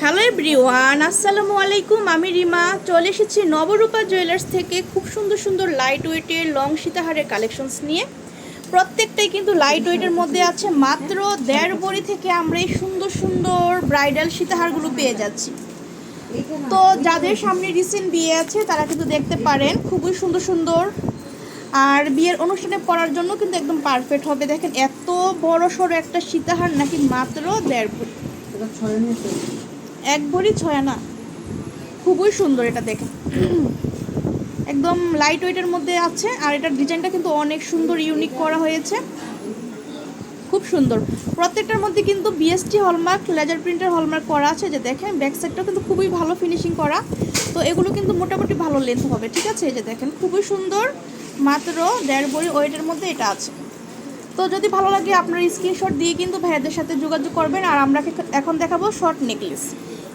Hello everyone, আসসালামু আলাইকুম। আমি রিমা চলে এসেছি নবরূপা জুয়েলার্স থেকে খুব সুন্দর সুন্দর লাইট ওয়েটের লং সীতাহারের কালেকশনস নিয়ে। প্রত্যেকটাই কিন্তু লাইট ওয়েটের মধ্যে আছে। মাত্র 1.5 ভরি থেকে আমরা এই সুন্দর সুন্দর ব্রাইডাল সীতাহারগুলো পেয়ে যাচ্ছি। তো যাদের সামনে রিসেন্ট বিয়ে আছে তারা কিন্তু দেখতে পারেন, খুবই সুন্দর সুন্দর। আর বিয়ের অনুষ্ঠানে পরার জন্য কিন্তু একদম পারফেক্ট হবে। দেখেন এত বড় সড়ো একটা সীতাহার নাকি মাত্র 1.5 ভরি, 1 ভরি 6 আনা। খুবই সুন্দর, এটা দেখেন একদম লাইট ওয়েটের মধ্যে আছে। আর এটার ডিজাইনটা কিন্তু অনেক সুন্দর, ইউনিক করা হয়েছে, খুব সুন্দর। প্রত্যেকটার মধ্যে কিন্তু বিএসটি হলমার্ক, লেজার প্রিন্টের হলমার্ক করা আছে। যে দেখেন ব্যাক সাইডটাও কিন্তু খুবই ভালো ফিনিশিং করা। তো এগুলো কিন্তু মোটামুটি ভালো লেন্থ হবে, ঠিক আছে। এই যে দেখেন খুবই সুন্দর, মাত্র 1.5 ভরি ওয়েটের মধ্যে এটা আছে। তো যদি ভালো লাগে আপনার স্ক্রিনশট দিয়ে কিন্তু ভাইয়াদের সাথে যোগাযোগ করবেন। আর আমরা এখন দেখাবো শর্ট নেকলেস।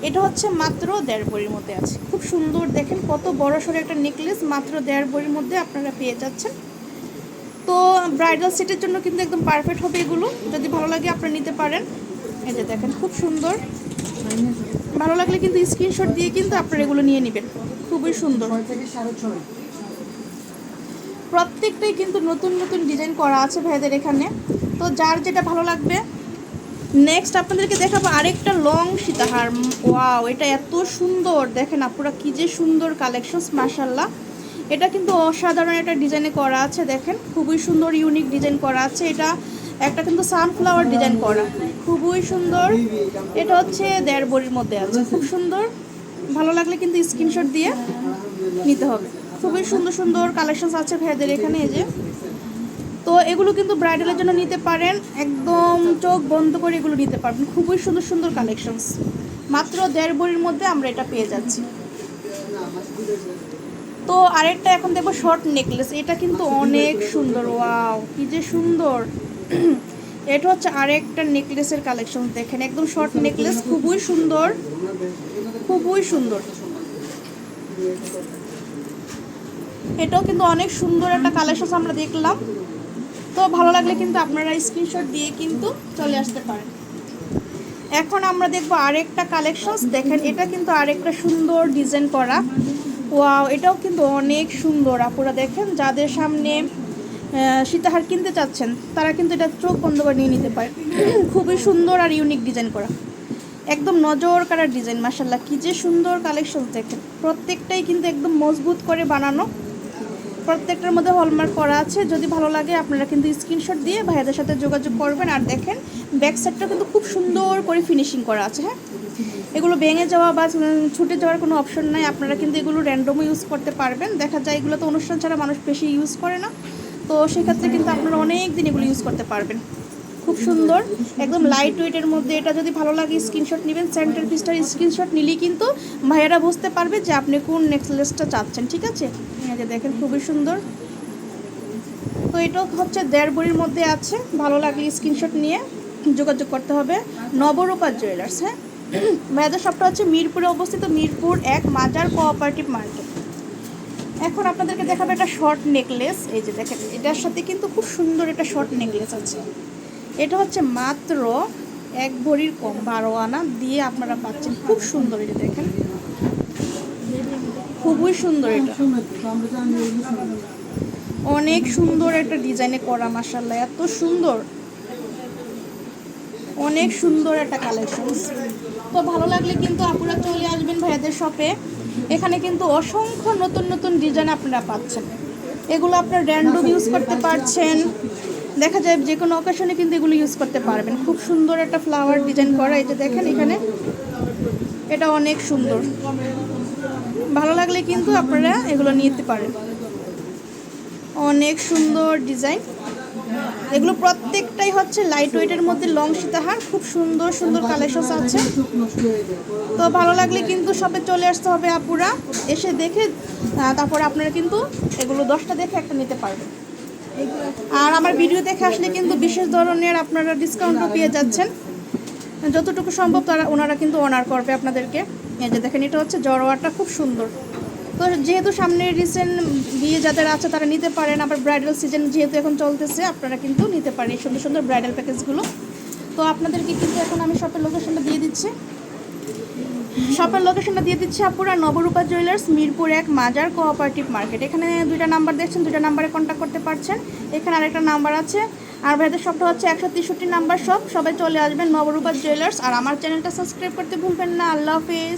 এটা হচ্ছে মাত্র 1.5 ভরির মধ্যে আছে, খুব সুন্দর। দেখেন কত বড় সড়ো একটা নেকলেস, মাত্র 1.5 ভরির মধ্যে আপনারা পেয়ে যাচ্ছেন। তো ব্রাইডাল সেটের জন্য কিন্তু একদম পারফেক্ট হবে এগুলো। যদি ভালো লাগে আপনারা নিতে পারেন। এই যে দেখেন খুব সুন্দর, ভালো লাগলে কিন্তু স্ক্রিনশট দিয়ে কিন্তু আপনারা এগুলো নিয়ে নেবেন। খুবই সুন্দর, প্রত্যেকটাই কিন্তু নতুন নতুন ডিজাইন করা আছে ভাইদের এখানে। তো যার যেটা ভালো লাগবে। নেক্সট আপনাদেরকে দেখাবো আরেকটা লং সীতাহার। ওয়াও, এটা এত সুন্দর, দেখেন আপুরা কি যে সুন্দর কালেকশনস, মাশাআল্লাহ। এটা কিন্তু অসাধারণ একটা ডিজাইনে করা আছে। দেখেন খুবই সুন্দর, ইউনিক ডিজাইন করা আছে। এটা একটা কিন্তু সানফ্লাওয়ার ডিজাইন করা, খুবই সুন্দর। এটা হচ্ছে 1.5 ভরির মধ্যে আছে, খুব সুন্দর। ভালো লাগলে কিন্তু স্ক্রিনশট দিয়ে নিতে হবে। খুবই সুন্দর সুন্দর কালেকশনস আছে ভাইদের এখানে। এই যে, তো এগুলো কিন্তু ব্রাইডালের জন্য নিতে পারেন, একদম চোখ বন্ধ করে এগুলো নিতে পারবেন। খুবই সুন্দর সুন্দর কালেকশনস, মাত্র 1.5 ভরির মধ্যে আমরা এটা পেয়ে যাচ্ছি। তো আরেকটা এখন দেখবো শর্ট নেকলেস। এটা কিন্তু অনেক সুন্দর, ওয়াও কি যে সুন্দর। এটা হচ্ছে আরেকটা নেকলেসের কালেকশন। দেখেন একদম শর্ট নেকলেস, খুবই সুন্দর, খুবই সুন্দর। এটাও কিন্তু অনেক সুন্দর একটা কালেকশন আমরা দেখলাম। তো ভালো লাগলে কিন্তু আপনারা স্ক্রিনশট দিয়ে কিন্তু চলে আসতে পারেন। এখন আমরা দেখবো আরেকটা কালেকশনস। দেখেন এটা কিন্তু আরেকটা সুন্দর ডিজাইন করা। ওয়াও, এটাও কিন্তু অনেক সুন্দর। আপনারা দেখেন যাদের সামনে সীতাহার কিনতে চাচ্ছেন তারা কিন্তু এটা চোখ বন্ধ করে নিয়ে নিতে পারে। খুবই সুন্দর আর ইউনিক ডিজাইন করা, একদম নজর কাড়ার ডিজাইন। মাশাআল্লাহ কি যে সুন্দর কালেকশন। দেখেন প্রত্যেকটাই কিন্তু একদম মজবুত করে বানানো, প্রত্যেকটার মধ্যে হলমার্ক করা আছে। যদি ভালো লাগে আপনারা কিন্তু স্ক্রিনশট দিয়ে ভাইয়াদের সাথে যোগাযোগ করবেন। আর দেখেন ব্যাক সাইডটা কিন্তু খুব সুন্দর করে ফিনিশিং করা আছে। হ্যাঁ, এগুলো ভেঙে যাওয়া বা ছুটে যাওয়ার কোনো অপশন নাই। আপনারা কিন্তু এগুলো র্যান্ডমও ইউজ করতে পারবেন। দেখা যায় এগুলো তো অনুষ্ঠান ছাড়া মানুষ বেশি ইউজ করে না, তো সেক্ষেত্রে কিন্তু আপনারা অনেক দিন এগুলো ইউজ করতে পারবেন। খুব সুন্দর, একদম লাইট ওয়েটের মধ্যে। এটা যদি ভালো লাগে স্ক্রিনশট নেবেন। সেন্টার পিসটার স্ক্রিনশট নিলেই কিন্তু ভাইয়ারা বুঝতে পারবে যে আপনি কোন নেকলেসটা চাচ্ছেন, ঠিক আছে। এই যে দেখেন খুবই সুন্দর। তো এটা হচ্ছে 1.5 ভরির মধ্যে আছে। ভালো লাগলে স্ক্রিনশট নিয়ে যোগাযোগ করতে হবে। নবরূপা জুয়েলার্স। হ্যাঁ, ভাইয়াদের শপটা হচ্ছে মিরপুরে অবস্থিত, মিরপুর 1 মাজার কোঅপারেটিভ মার্কেট। এখন আপনাদেরকে দেখাবে একটা শর্ট নেকলেস। এই যে দেখেন এটার সাথে কিন্তু খুব সুন্দর একটা শর্ট নেকলেস আছে। এটা হচ্ছে মাত্র 1 ভরির কম, 12 আনা দিয়ে আপনারা পাচ্ছেন। খুব সুন্দর, এটা দেখেন খুবই সুন্দর। এটা অনেক সুন্দর একটা ডিজাইনে করা, মাশাআল্লাহ এত সুন্দর, অনেক সুন্দর একটা কালেকশন। তো ভালো লাগলে কিন্তু আপনারা চলে আসবেন ভাইয়াদের শপে। এখানে কিন্তু অসংখ্য নতুন নতুন ডিজাইন আপনারা পাচ্ছেন। এগুলো আপনার র্যান্ডম ইউজ করতে পারছেন। দেখা যায় যে কোনো অকেশনে কিন্তু এগুলো ইউজ করতে পারবেন। খুব সুন্দর একটা ফ্লাওয়ার ডিজাইন করা। এই যে দেখেন এখানে, এটা অনেক সুন্দর। ভালো লাগলে কিন্তু আপনারা এগুলো নিতে পারেন। অনেক সুন্দর ডিজাইন, এগুলো প্রত্যেকটাই হচ্ছে লাইট ওয়েটের মধ্যে লং সীতাহার। খুব সুন্দর সুন্দর কালেকশন আছে। তো ভালো লাগলে কিন্তু শপে চলে আসতে হবে আপুরা, এসে দেখে তারপরে আপনারা কিন্তু এগুলো 10টা দেখে একটা নিতে পারবেন। আর আমার ভিডিও দেখে আসলে কিন্তু বিশেষ ধরনের আপনারা ডিসকাউন্টও পেয়ে যাচ্ছেন। যতটুকু সম্ভব ওনারা কিন্তু অনার করবে আপনাদেরকে। এই যে দেখেন এটা হচ্ছে জড়োয়াটা, খুব সুন্দর। তো যেহেতু সামনে রিসেন্ট বিয়ে যাদের আছে তারা নিতে পারেন। আবার ব্রাইডাল সিজন যেহেতু এখন চলতেছে, আপনারা কিন্তু নিতে পারেন এই সুন্দর সুন্দর ব্রাইডাল প্যাকেজগুলো। তো আপনাদেরকে কিন্তু এখন আমি শপের লোকেশনটা দিয়ে দিচ্ছি। শপের লোকেশনটা দিয়ে দিচ্ছি আপুরা, নবরূপা জুয়েলার্স, মিরপুর 1, মাজার কোঅপারেটিভ মার্কেট। এখানে 2টা নাম্বার দেখছেন, 2টা নাম্বারে কন্ট্যাক্ট করতে পারছেন। এখানে আরেকটা নাম্বার আছে। আর ভাইদের শপটা হচ্ছে 163 নাম্বার শপ। সবাই চলে আসবেন নবরূপা জুয়েলার্স। আর আমার চ্যানেলটা সাবস্ক্রাইব করতে ভুলবেন না। আল্লাহ হাফেজ।